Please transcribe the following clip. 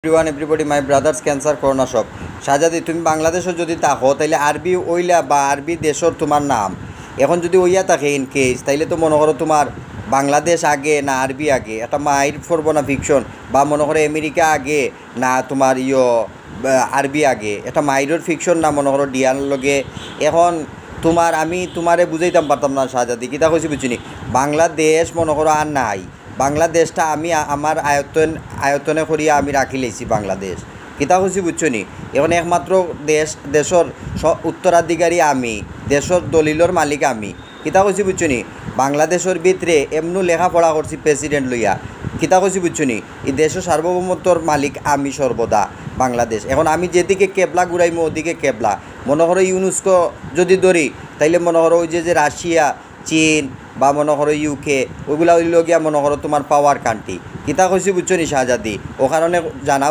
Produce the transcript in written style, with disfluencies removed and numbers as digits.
everyone everybody মাই brothers cancer corona সব শাহজাদি তুমি বাংলাদেশও যদি থাকো তাইলে আরবি ওইলা বা আরবি দেশর তোমার নাম এখন যদি ওইয়া থাকে ইন কেস তাইলে তো মনে করো তোমার বাংলাদেশ আগে না আরবি আগে একটা মাইর পড়ব না ফিকশন বা মনে করো আমেরিকা আগে না তোমার আরবি আগে একটা মাইরের ফিকশন না মনে করো ডিয়ার লগে এখন তোমার আমি তোমারে বুঝাইতাম পারতাম না শাহজাদি কিতা কইছি বুঝিনি বাংলাদেশ মনে করো আর নাই বাংলাদেশটা আমি আমার আয়তনে করিয়া আমি রাখি লেছি বাংলাদেশ কিতা খুশি বুঝছো নি এখন একমাত্র দেশর উত্তরাধিকারী আমি দেশর দলিলর মালিক আমি কিতা খুশি বুঝছো নি বাংলাদেশের ভিতরে এমনু লেখাপড়া করছি প্রেসিডেন্ট লইয়া কিতা খুশি বুঝছো নি এই দেশের সার্বভৌমত্বর মালিক আমি সর্বদা বাংলাদেশ এখন আমি যেদিকে কেবলা ঘুরাইমো ওদিকে কেবলা মনে করো ইউনেস্কো যদি ধরি তাইলে মনে করো ওই যে রাশিয়া চীন বা মনে করো ইউকে ওইগুলা হইল গিয়া মনে করো তোমার পাওয়ার কান্ট্রি কিতা কইছি বুঝছো নি শাহজাদি ও কারণে জানা